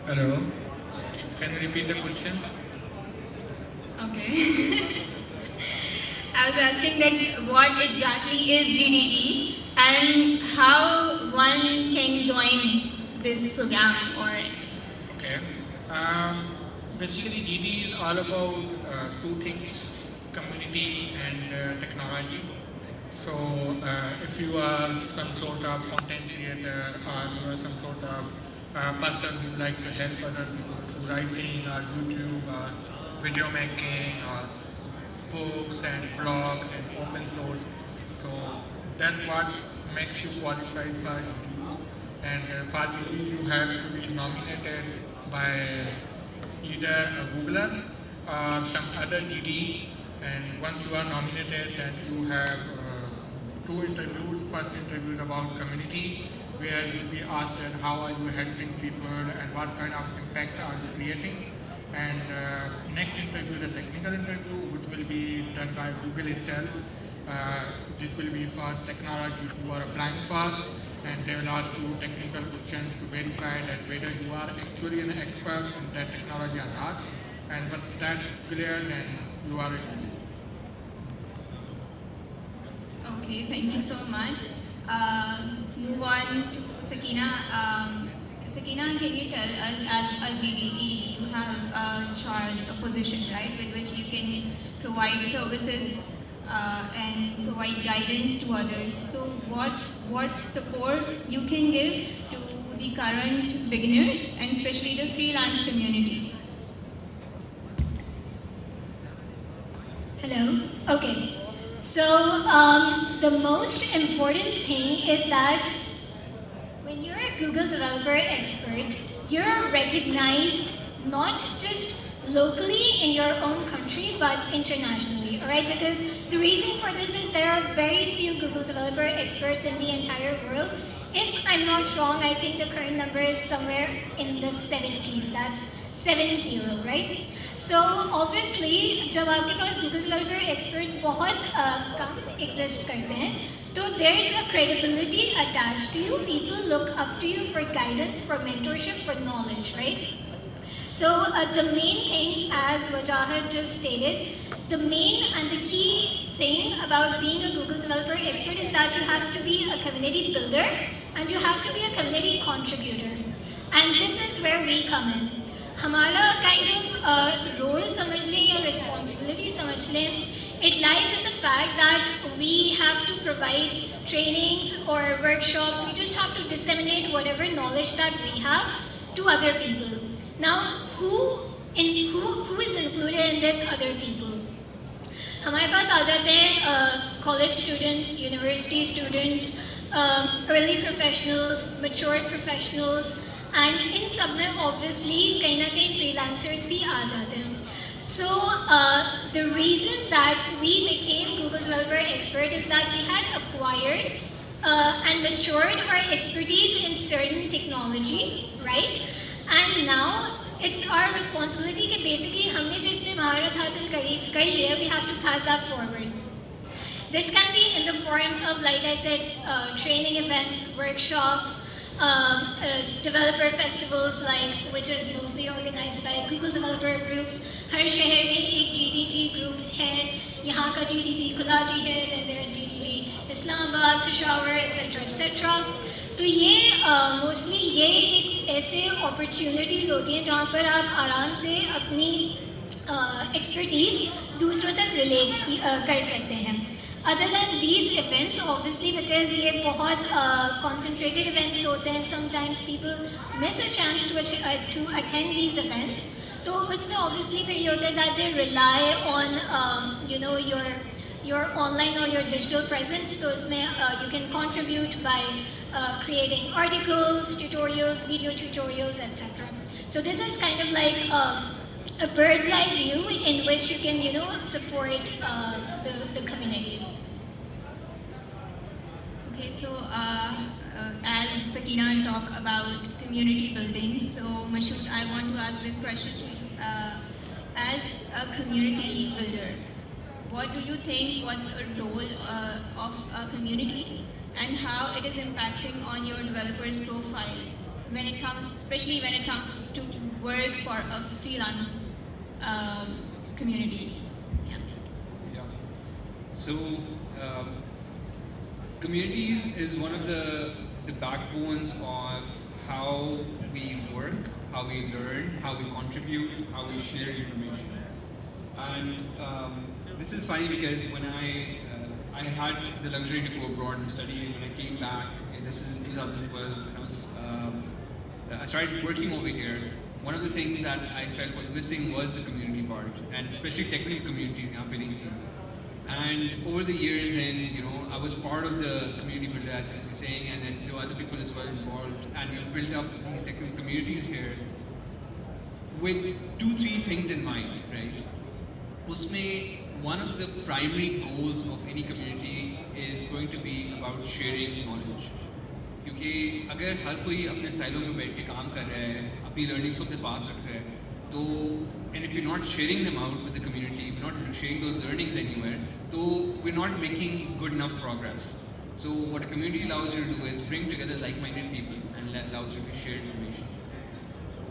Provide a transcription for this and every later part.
Hello. Can you repeat the question? Okay. I was asking that what exactly is GDE and how one can join this program or. Okay. Basically, GD is all about two things: community and technology. So, if you are some sort of content creator or you are some sort of person who like to help other people through writing or YouTube or video making or books and blogs and open source. So that's what makes you qualified for GD. And for GD, you have to be nominated by either a Googler or some other GD. And once you are nominated, then you have two interviews. First interview is about community, where you'll be asked that how are you helping people and what kind of impact are you creating. And next interview is a technical interview, which will be done by Google itself. This will be for technology you are applying for, and they will ask you technical questions to verify that whether you are actually an expert in that technology or not. And once that's clear, then you are Okay, thank you so much. Move on to Sakina. Sakina, can you tell us, as a GDE, you have a charge, a position, right, with which you can provide services and provide guidance to others. So, what support you can give to the current beginners and especially the freelance community? Hello. Okay. So the most important thing is that when you're a Google developer expert, you're recognized not just locally in your own country but internationally, all right? Because the reason for this is there are very few Google developer experts in the entire world. If I'm not wrong, I think the current number is somewhere in the 70s. That's 70, right? So obviously, जब आपके पास Google developer experts बहुत कम exist करते हैं, तो there's a credibility attached to you. People look up to you for guidance, for mentorship, for knowledge, right? So the main thing, as Wajahat just stated, the main and the key thing about being a Google developer expert is that you have to be a community builder and you have to be a community contributor. And this is where we come in. हमारा kind of role समझ लें या responsibility समझ लें, it lies in the fact that we have to provide trainings or workshops. We just have to disseminate whatever knowledge that we have to other people. Now, who is included in this other people? हमारे पास आ जाते हैं college students, university students, early professionals, mature professionals, and in सब में obviously कहीं ना कहीं freelancers भी आ जाते हैं. So the reason that we became Google Developer Expert is that we had acquired and matured our expertise in certain technology, right? And now it's our responsibility कि basically हमने जिसमें महारत हासिल कर लिया, we have to pass that forward. This can be in the form of, like I said, training events, workshops, developer festivals, which is mostly organized by Google developer groups. हर शहर में एक GDG group है. यहाँ का GDG Karachi है, then there's GDG Islamabad, Peshawar, etc. तो ये mostly ये एक ऐसे अपॉर्चुनिटीज़ होती हैं जहाँ पर आप आराम से अपनी एक्सपर्टीज़ दूसरों तक रिलेट कर सकते हैं. Other than these events, obviously, because ये बहुत concentrated events होते हैं, sometimes people miss a chance to attend these events. तो उसमें obviously फिर ये होता है that they rely on your online or your digital presence. तो उसमें you can contribute by creating articles, tutorials, video tutorials, etc. So this is kind of like a bird's eye view in which you can support the community. Okay, so as Sakina talked about community building, so Mashood, I want to ask this question to you. As a community builder, what do you think, what's a role of a community and how it is impacting on your developer's profile? when it comes, especially when it comes to work for a freelance community? Yeah. Yeah. So, communities is one of the backbones of how we work, how we learn, how we contribute, how we share information. And this is funny because when I had the luxury to go abroad and study, and when I came back, and this is in 2012, and I started working over here. One of the things that I felt was missing was the community part, and especially technical communities, paving team. And over the years, then I was part of the community builder, as you're saying, and then there were other people as well involved, and we built up these technical communities here with 2-3 things in mind, right? Usme, one of the primary goals of any community is going to be about sharing knowledge. क्योंकि अगर हर कोई अपने साइलों में बैठ के काम कर रहा है, अपनी लर्निंग्स को अपने पास रख रहा है, तो and if you're not sharing them out with the community, we're not sharing those learnings anywhere, so we're not making good enough progress. So what a community allows you to do is bring together like-minded people and allows you to share information.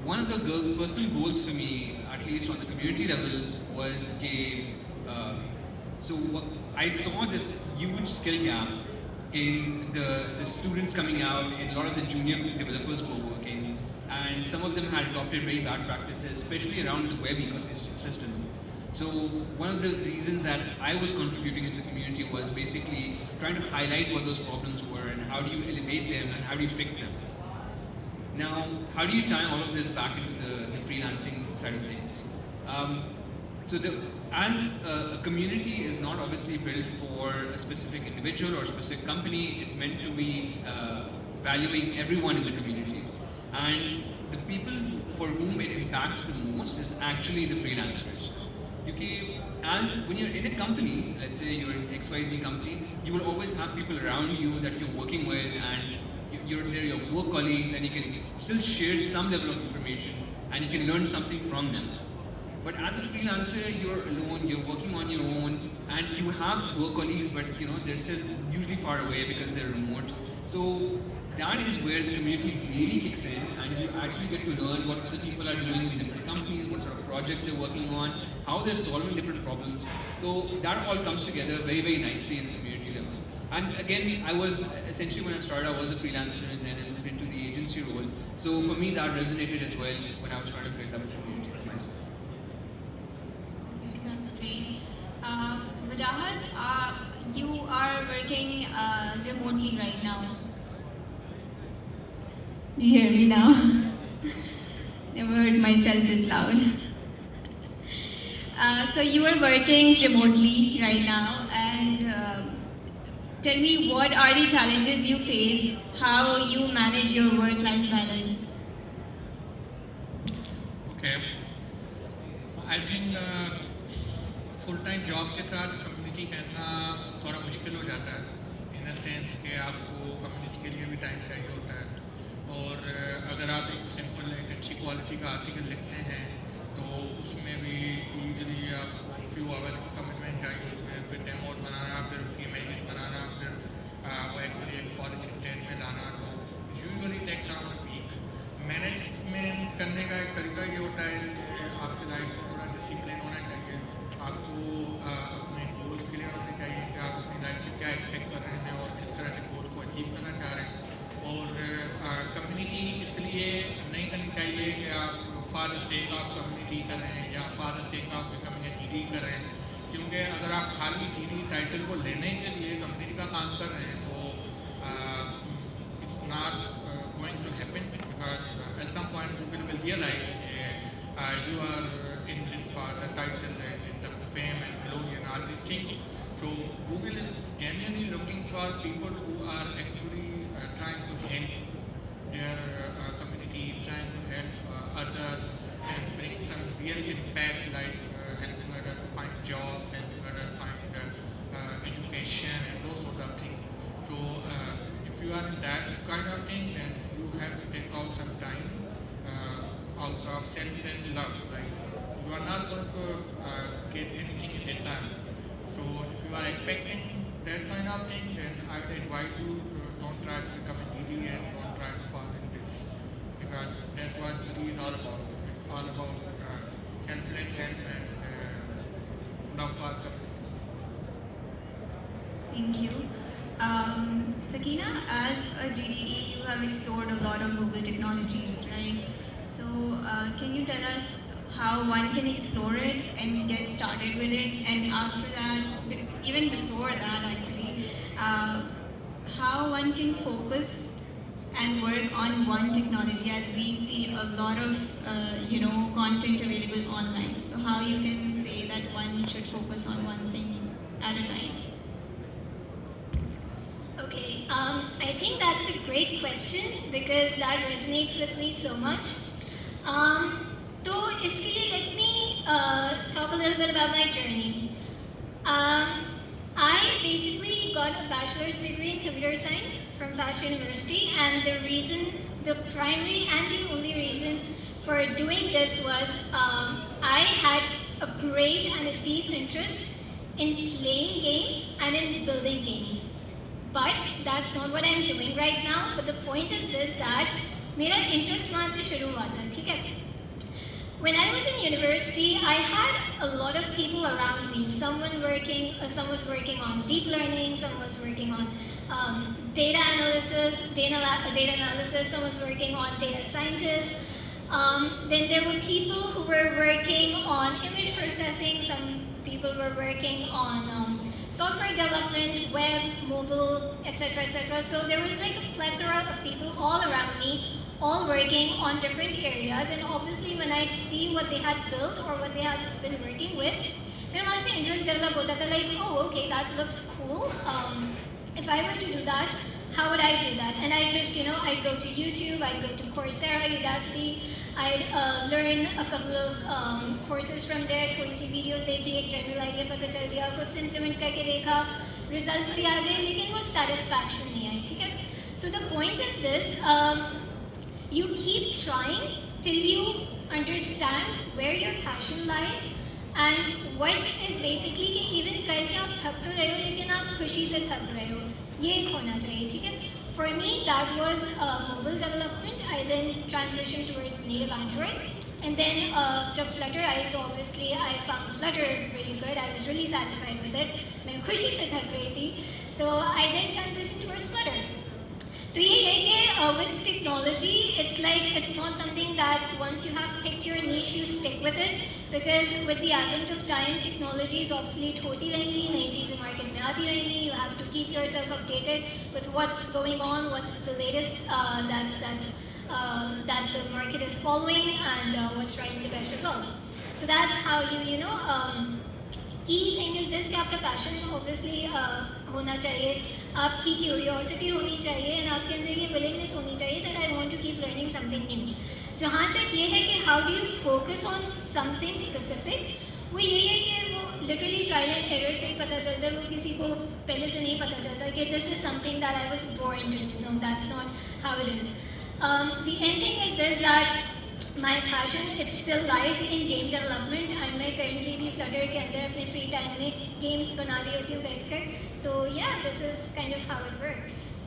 One of the personal goals for me, at least on the community level, was I saw this huge skill gap in the students coming out, and a lot of the junior developers who were working, and some of them had adopted very bad practices, especially around the web ecosystem. So one of the reasons that I was contributing in the community was basically trying to highlight what those problems were and how do you elevate them and how do you fix them. Now, how do you tie all of this back into the freelancing side of things? As a community is not obviously built for a specific individual or a specific company, it's meant to be valuing everyone in the community. And the people for whom it impacts the most is actually the freelancers. And when you're in a company, let's say you're an XYZ company, you will always have people around you that you're working with, and they're your work colleagues, and you can still share some level of information and you can learn something from them. But as a freelancer, you're alone, you're working on your own, and you have work colleagues, but they're still usually far away because they're remote. So that is where the community really kicks in, and you actually get to learn what other people are doing in different companies, what sort of projects they're working on, how they're solving different problems. So that all comes together very, very nicely in the community level. And again, I was essentially, when I started, I was a freelancer, and then I moved into the agency role. So for me, that resonated as well when I was trying to build up the community for myself. That's great. Wajahat, you are working remotely right now. Do you hear me now? Never heard myself this loud. So you are working remotely right now, and tell me, what are the challenges you face, how you manage your work-life balance? Okay. I think full-time job के साथ community करना थोड़ा मुश्किल हो जाता है, in a sense कि आपको community के लिए भी time चाहिए होता है, और अगर आप एक simple एक अच्छी quality का article लिखते हैं तो उसमें भी usually आपको few hours का commitment चाहिए होता है, फिर demo बनाना, फिर उसकी images बनाना, फिर वो actually एक polish state में लाना, तो usually takes around a week. Management करने का एक तरीका ये होता है कि आपके लाइफ में थोड़ा डिसिप्लिन होना चाहिए, आपको अपने गोल्स क्लियर होने चाहिए कि आप अपनी लाइफ से क्या एक्सपेक्ट कर रहे हैं और किस तरह से गोल को अचीव करना चाह रहे हैं, और कम्युनिटी इसलिए नहीं करनी चाहिए कि आप for the sake of community कर रहे हैं या for the sake of becoming a GD कर रहे हैं, क्योंकि अगर आप खाली जीडी टाइटल को लेने के लिए कम्युनिटी का काम कर रहे हैं तो it's not going to happen, because at some point people will realize you are in this for the title and in the fame and glory and all these things. So Google is genuinely looking for people who are actually trying to help their community, trying to help others and bring some real impact, like helping others to find job, helping others find education and those sort of things. So if you are in that kind of thing, then you have to take out some time out of selfless love. Like, you are not going to get anything in return. So if you are expecting that kind of thing, then I would advise you don't try to become a GD and don't try to fall in this because that's what it is all about. It's all about selfless help and love for the community. Thank you. Sakina, as a GDE, you have explored a lot of Google technologies, right? So, can you tell us how one can explore it and get started with it? And after that, even before that, actually, how one can focus and work on one technology, as we see a lot of content available online. So, how you can say that one should focus on one thing at a time? Okay, I think that's a great question because that resonates with me so much. So, इसके लिए let me talk a little bit about my journey. I basically got a bachelor's degree in computer science from Fast University, and the primary and the only reason for doing this was I had a great and a deep interest in playing games and in building games. But that's not what I'm doing right now. But the point is this, that मेरा interest वहाँ से शुरू हुआ था, ठीक है? When I was in university, I had a lot of people around me. Some was working on deep learning, some was working on data analysis, some was working on data scientists. Then there were people who were working on image processing, some people were working on software development, web, mobile, etc., etc. So there was like a plethora of people all around me, all working on different areas, and obviously when I'd see what they had built or what they had been working with, मेरा वहाँ से interest develop होता था, like, oh, okay, that looks cool. If I were to do that, how would I do that? And I just, I'd go to YouTube, I'd go to Coursera, Udacity, I'd learn a couple of courses from there, थोड़ी सी videos देखी, एक general idea पता चल गया, खुद से implement करके देखा, results भी आ गए, लेकिन वो satisfaction नहीं आई, ठीक है? So the point is this, you keep trying till you understand where your passion lies, and what is basically कि even करके आप थक तो रहे हो, लेकिन आप खुशी से थक रहे हो, ये एक होना चाहिए, ठीक है? For me, that was mobile development. I then transitioned towards native Android. And then, जब Flutter आई, तो obviously I found Flutter really good. I was really satisfied with it. मैं खुशी से थक रही थी. तो I then transitioned towards Flutter. तो ये है कि with technology, it's not something that once you have picked your niche, you stick with it. Because with the advent of time, technology is obsolete होती रहेंगी, नई चीज़ें market में आती रहेंगी. You have to keep yourself updated with what's going on, what's the latest that the market is following, and what's driving the best results. So that's how key thing is this कि आपका passion obviously होना चाहिए, आपकी curiosity होनी चाहिए, and आपके अंदर ये willingness होनी चाहिए that I want to keep learning something new. जहाँ तक ये है कि how do you focus on something specific, वो यही है कि वो literally trial and error से ही पता चलता है, वो किसी को पहले से नहीं पता चलता कि this is something that I was born to do. No, that's not how it is. The end thing is this, that my passion, it still lies in game development, and मैं currently भी Flutter के अंदर अपने free time में games बना रही होती हूँ बैठकर. तो yeah, this is kind of how it works.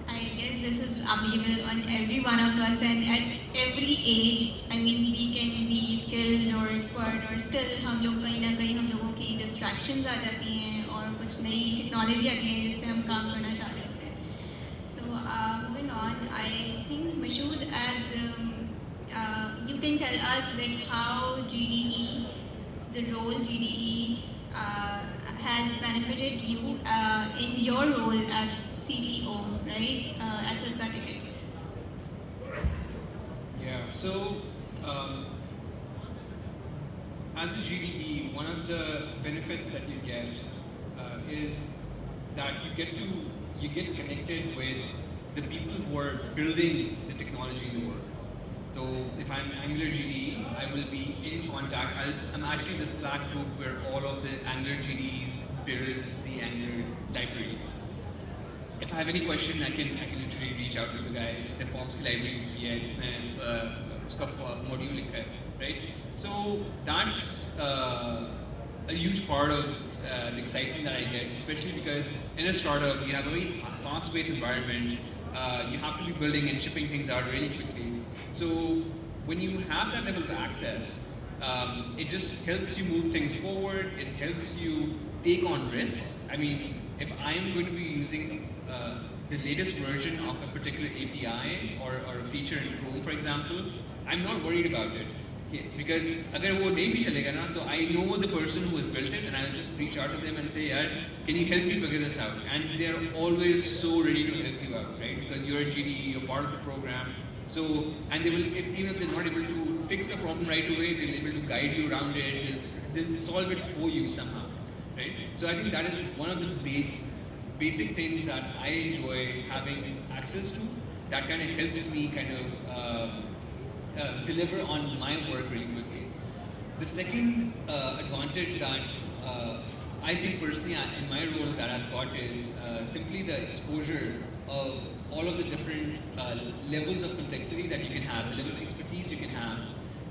I guess this is applicable on every one of us, and at every age. I mean, we can be skilled or expert, or still हम लोग कहीं ना कहीं हम लोगों की distractions आ जाती हैं और कुछ नई technology आती है जिस पे हम काम करना चाह रहे होते हैं. So moving on, I think Mashood, as you can tell us that how GDE, the role GDE has benefited you in your role as CTO, right? At Certificate. Yeah, so as a GDE, one of the benefits that you get is that you get connected with the people who are building the technology in the world. So if I'm Angular GDE, I will be in contact. I'm actually the Slack group where all of the Angular GDEs build the Angular library. If I have any question, I can literally reach out to the guy. जिसने forms की library ली है, जिसने उसका module लिखा है, right? So that's a huge part of the excitement that I get, especially because in a startup you have a very fast-paced environment You have to be building and shipping things out really quickly. So when you have that level of access, it just helps you move things forward. It helps you take on risks. I mean, if I'm going to be using the latest version of a particular API or a feature in Chrome, for example, I'm not worried about it. Because अगर वो नहीं भी चलेगा ना, तो I know the person who has built it, and I'll just reach out to them and say, यार, can you help me figure this out? And they're always so ready to help you out, right? Because you're a GDE, you're part of the program. So, and they will, even if they're not able to fix the problem right away, they'll be able to guide you around it. They'll solve it for you somehow, right? So I think that is one of the basic things that I enjoy having access to. That kind of helps me kind of deliver on my work really quickly. The second advantage that I think personally in my role that I've got is simply the exposure of all of the different levels of complexity that you can have, the level of expertise you can have.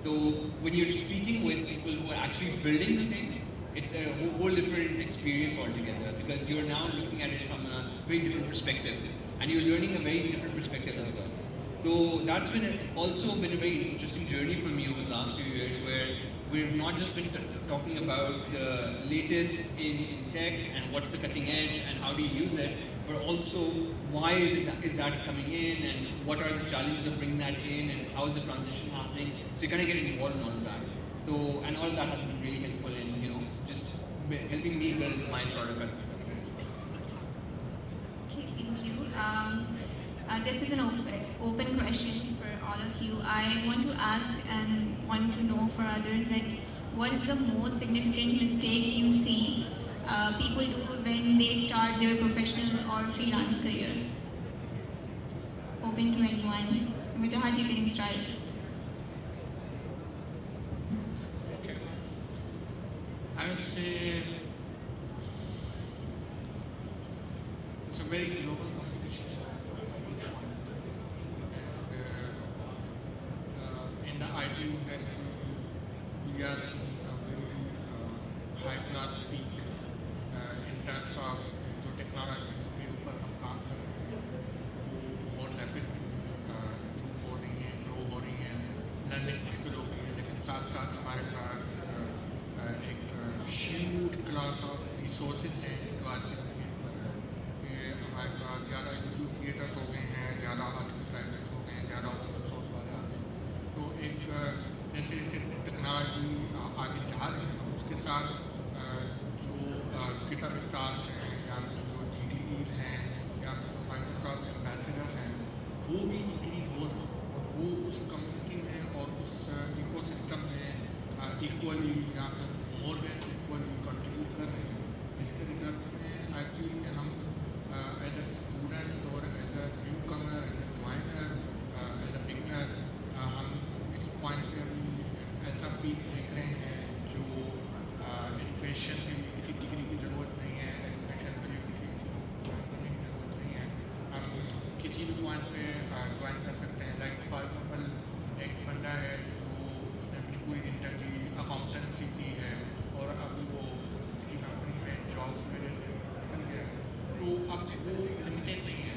So when you're speaking with people who are actually building the thing, it's a whole different experience altogether, because you're now looking at it from a very different perspective, and you're learning a very different perspective as well. So that's also been a very interesting journey for me over the last few years, where we've not just been talking about the latest in tech and what's the cutting edge and how do you use it, but also why is that coming in, and what are the challenges of bringing that in, and how is the transition happening. So you kind of get involved in all of that. So, and all of that has been really helpful in just helping me build my startup as a Okay, thank you. This is an open question for all of you. I want to ask and want to know for others that what is the most significant mistake you see people do when they start their professional or freelance career? Open to anyone. Wajahat, you can start. Okay. I would say it's a very global competition. In the IT industry, we are seeing a very high-class peak in terms of जो technology के ऊपर हम काम कर रहे हैं, वो बहुत rapidly improve हो रही है, grow हो रही है, learning मुश्किल हो गई है, लेकिन साथ-साथ हमारे पास एक huge class of resources हैं जो आज के दिन फेस कर रहे हैं कि हमारे पास ज़्यादा यूट्यूब क्रिएटर्स हो गए हैं, ज़्यादा आर्टिकल राइटर्स हो गए हैं, ज़्यादा ओपन सोर्स वाले आ गए हैं। तो एक जैसे जैसे टेक्नोलॉजी आगे जा रही है, उसके साथ जो गिटर स्टार्स हैं या जो GDEs हैं या जो माइक्रोसॉफ्ट एम्बेसडर्स हैं, वो भी इंक्रीज हो रहे हैं और वो उस कम्युनिटी में और उस इकोसिस्टम में इक्वली या फिर मोर देन इक्वली कंट्रीब्यूट कर रहे हैं, जिसके रिजल्ट में आई फील कि हम एज ए स्टूडेंट और as a newcomer, as a joiner, as a beginner, हम इस पॉइंट पे अभी ऐसा पीक देख रहे हैं जो एजुकेशन के लिए किसी डिग्री की ज़रूरत नहीं है, एजुकेशन के लिए किसी ज्वाइन करने की ज़रूरत नहीं है, हम किसी भी पॉइंट पे ज्वाइन कर सकते हैं